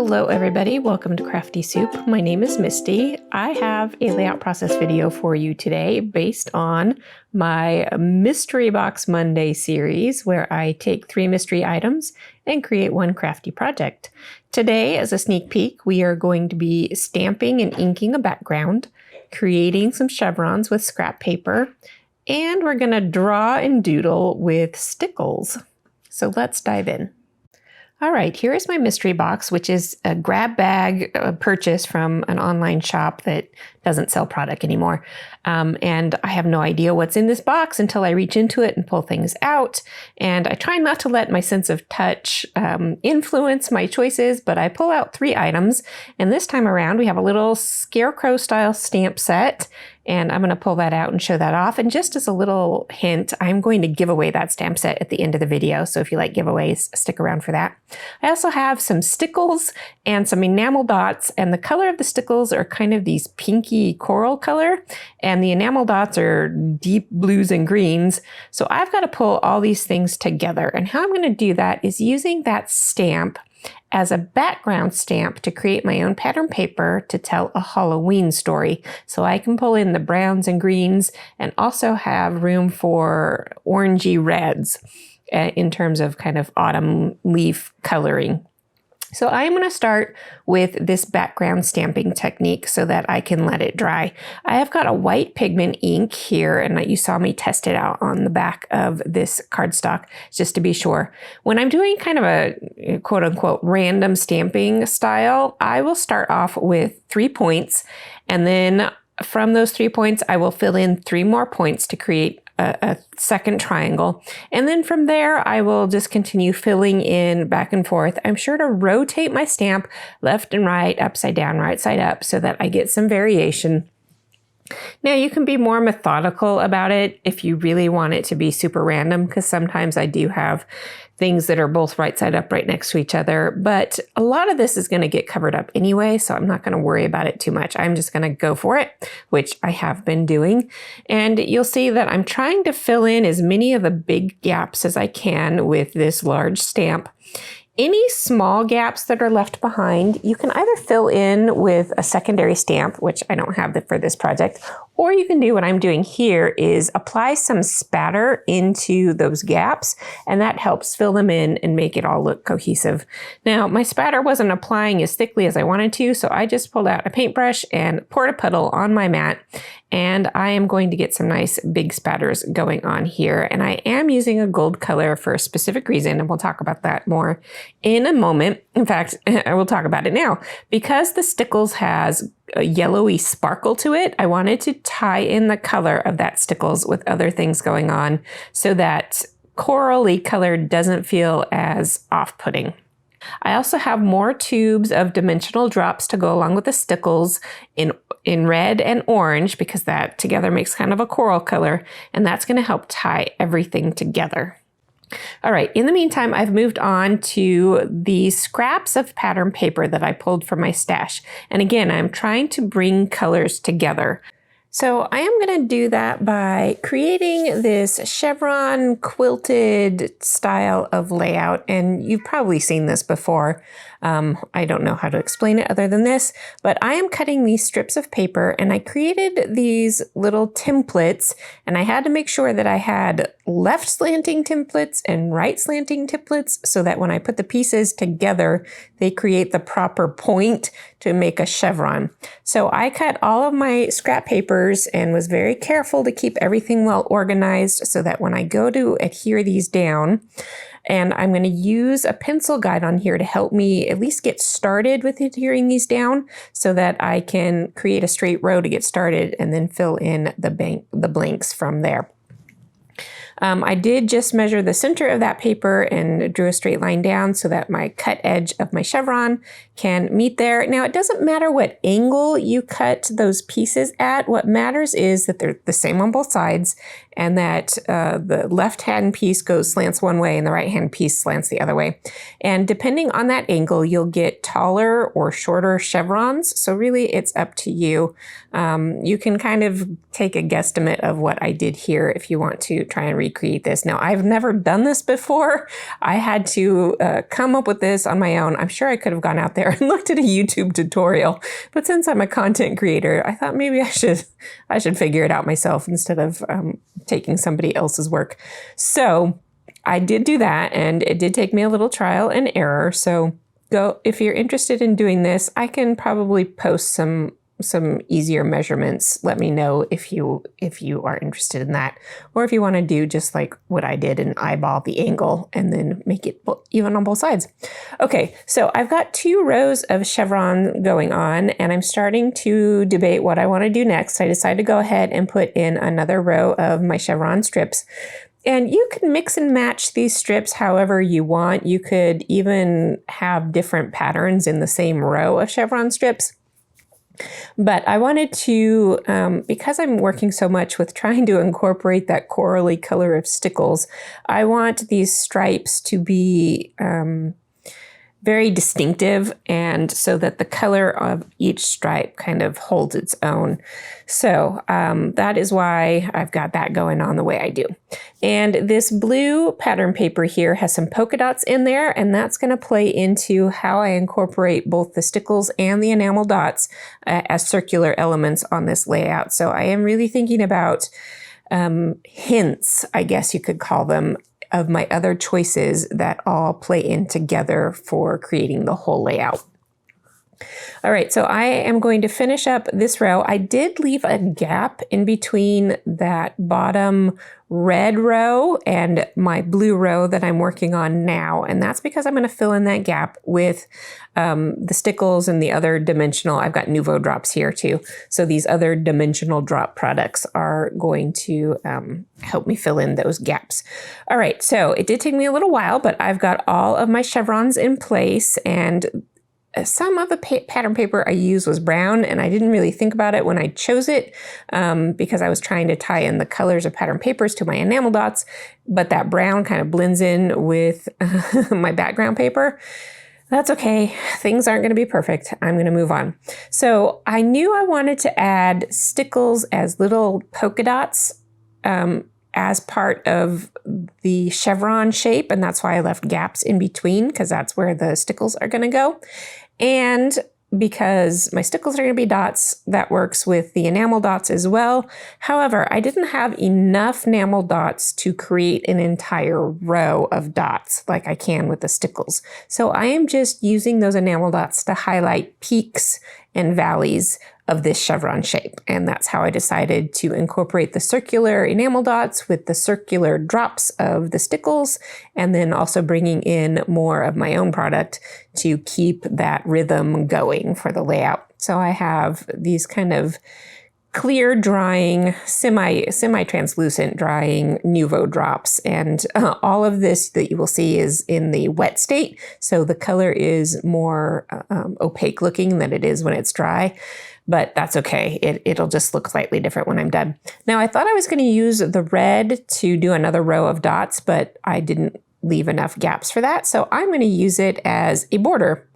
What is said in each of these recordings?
Hello everybody, welcome to Crafty Soup. My name is Misty. I have a layout process video for you today based on my Mystery Box Monday series where I take 3 mystery items and create one crafty project. Today, as a sneak peek, we are going to be stamping and inking a background, creating some chevrons with scrap paper, and we're going to draw and doodle with stickles. So let's dive in. All right, here is my mystery box, which is a grab bag purchase from an online shop that doesn't sell product anymore. And I have no idea what's in this box until I reach into it and pull things out. And I try not to let my sense of touch influence my choices, but I pull out 3 items. And this time around, we have a little scarecrow style stamp set. And I'm going to pull that out and show that off. And just as a little hint, I'm going to give away that stamp set at the end of the video. So if you like giveaways, stick around for that. I also have some stickles and some enamel dots. And the color of the stickles are kind of these pinky coral color. And the enamel dots are deep blues and greens. So I've got to pull all these things together. And how I'm going to do that is using that stamp as a background stamp to create my own pattern paper to tell a Halloween story. So I can pull in the browns and greens and also have room for orangey reds in terms of kind of autumn leaf coloring. So I'm going to start with this background stamping technique so that I can let it dry. I have got a white pigment ink here, and you saw me test it out on the back of this cardstock just to be sure. When I'm doing kind of a quote unquote random stamping style, I will start off with 3 points, and then from those 3 points, I will fill in 3 more points to create a second triangle. And then from there, I will just continue filling in back and forth. I'm sure to rotate my stamp left and right, upside down, right side up, so that I get some variation. Now you can be more methodical about it if you really want it to be super random, because sometimes I do have things that are both right side up right next to each other, but a lot of this is going to get covered up anyway, so I'm not going to worry about it too much. I'm just going to go for it, which I have been doing. And you'll see that I'm trying to fill in as many of the big gaps as I can with this large stamp. Any small gaps that are left behind, you can either fill in with a secondary stamp, which I don't have for this project, or you can do what I'm doing here is apply some spatter into those gaps, and that helps fill them in and make it all look cohesive. Now, my spatter wasn't applying as thickly as I wanted to, so I just pulled out a paintbrush and poured a puddle on my mat, and I am going to get some nice big spatters going on here. And I am using a gold color for a specific reason, and we'll talk about that more in a moment. In fact, I will talk about it now. Because the stickles has a yellowy sparkle to it, I wanted to tie in the color of that stickles with other things going on so that corally color doesn't feel as off-putting. I also have more tubes of dimensional drops to go along with the stickles in red and orange, because that together makes kind of a coral color, and that's going to help tie everything together. All right, in the meantime, I've moved on to the scraps of pattern paper that I pulled from my stash. And again, I'm trying to bring colors together. So I am going to do that by creating this chevron quilted style of layout. And you've probably seen this before. I don't know how to explain it other than this, but I am cutting these strips of paper, and I created these little templates, and I had to make sure that I had left slanting templates and right slanting templates so that when I put the pieces together, they create the proper point to make a chevron. So I cut all of my scrap papers and was very careful to keep everything well organized so that when I go to adhere these down, and I'm going to use a pencil guide on here to help me at least get started with adhering these down so that I can create a straight row to get started and then fill in the blanks from there. I did just measure the center of that paper and drew a straight line down so that my cut edge of my chevron can meet there. Now, it doesn't matter what angle you cut those pieces at. What matters is that they're the same on both sides and that the left-hand piece slants one way and the right-hand piece slants the other way. And depending on that angle, you'll get taller or shorter chevrons. So really it's up to you. You can kind of take a guesstimate of what I did here if you want to try and recreate this. Now, I've never done this before. I had to come up with this on my own. I'm sure I could have gone out there and looked at a YouTube tutorial, but since I'm a content creator, I thought maybe I should figure it out myself instead of taking somebody else's work. So I did do that, and it did take me a little trial and error. So if you're interested in doing this, I can probably post some easier measurements. Let me know if you are interested in that, or if you want to do just like what I did and eyeball the angle and then make it even on both sides. Okay, so I've got 2 rows of chevron going on, and I'm starting to debate what I want to do next. I decided to go ahead and put in another row of my chevron strips. And you can mix and match these strips however you want. You could even have different patterns in the same row of chevron strips. But I wanted to, because I'm working so much with trying to incorporate that corally color of stickles, I want these stripes to be very distinctive, and so that the color of each stripe kind of holds its own. So that is why I've got that going on the way I do. And this blue pattern paper here has some polka dots in there, and that's going to play into how I incorporate both the stickles and the enamel dots as circular elements on this layout. So I am really thinking about hints, I guess you could call them, of my other choices that all play in together for creating the whole layout. All right, so I am going to finish up this row. I did leave a gap in between that bottom red row and my blue row that I'm working on now, and that's because I'm going to fill in that gap with the stickles and the other dimensional. I've got Nuvo drops here too, so these other dimensional drop products are going to help me fill in those gaps. All right, so it did take me a little while, but I've got all of my chevrons in place, and some of the pattern paper I used was brown, and I didn't really think about it when I chose it because I was trying to tie in the colors of pattern papers to my enamel dots, but that brown kind of blends in with my background paper. That's okay. Things aren't going to be perfect. I'm going to move on. So I knew I wanted to add stickles as little polka dots as part of the chevron shape, and that's why I left gaps in between, because that's where the stickles are going to go. And because my stickles are going to be dots, that works with the enamel dots as well. However, I didn't have enough enamel dots to create an entire row of dots like I can with the stickles. So I am just using those enamel dots to highlight peaks and valleys of this chevron shape. And that's how I decided to incorporate the circular enamel dots with the circular drops of the stickles, and then also bringing in more of my own product to keep that rhythm going for the layout. So I have these kind of clear drying, semi-translucent drying Nuvo drops. And all of this that you will see is in the wet state. So the color is more opaque looking than it is when it's dry. But that's okay. It'll just look slightly different when I'm done. Now, I thought I was going to use the red to do another row of dots, but I didn't leave enough gaps for that. So I'm going to use it as a border.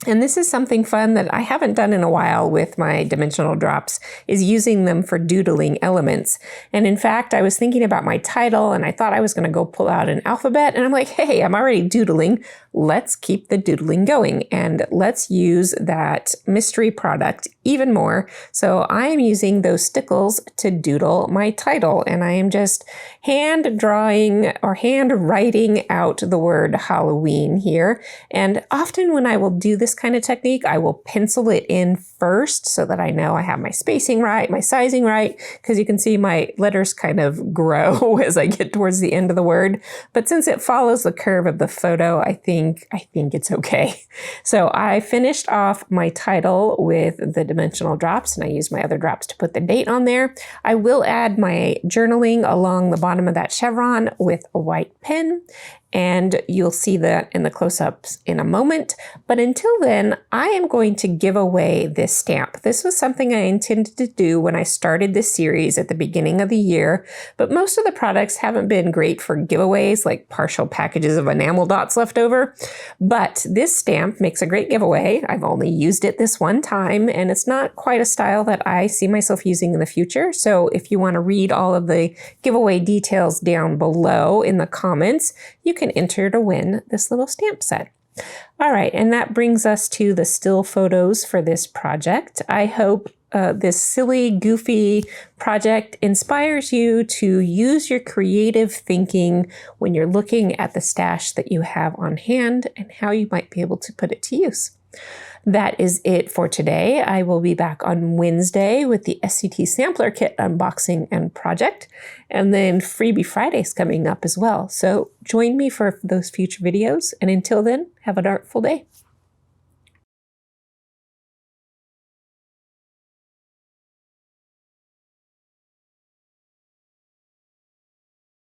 And this is something fun that I haven't done in a while with my dimensional drops, is using them for doodling elements. And in fact, I was thinking about my title, and I thought I was going to go pull out an alphabet, and I'm like, hey, I'm already doodling. Let's keep the doodling going, and let's use that mystery product even more. So I am using those stickles to doodle my title, and I am just hand drawing or hand writing out the word Halloween here. And often when I will do this kind of technique, I will pencil it in first so that I know I have my spacing right, my sizing right, because you can see my letters kind of grow as I get towards the end of the word. But since it follows the curve of the photo, I think it's okay. So I finished off my title with the dimensional drops, and I used my other drops to put the date on there. I will add my journaling along the bottom of that chevron with a white pen. and you'll see that in the close-ups in a moment. But until then, I am going to give away this stamp. This was something I intended to do when I started this series at the beginning of the year, but most of the products haven't been great for giveaways, like partial packages of enamel dots left over. But this stamp makes a great giveaway. I've only used it this one time, and it's not quite a style that I see myself using in the future. So if you want to read all of the giveaway details down below in the comments, you can enter to win this little stamp set. All right, and that brings us to the still photos for this project. I hope this silly, goofy project inspires you to use your creative thinking when you're looking at the stash that you have on hand and how you might be able to put it to use. That is it for today. I will be back on Wednesday with the SCT Sampler Kit unboxing and project, and then Freebie Fridays coming up as well. So join me for those future videos, and until then, have an artful day.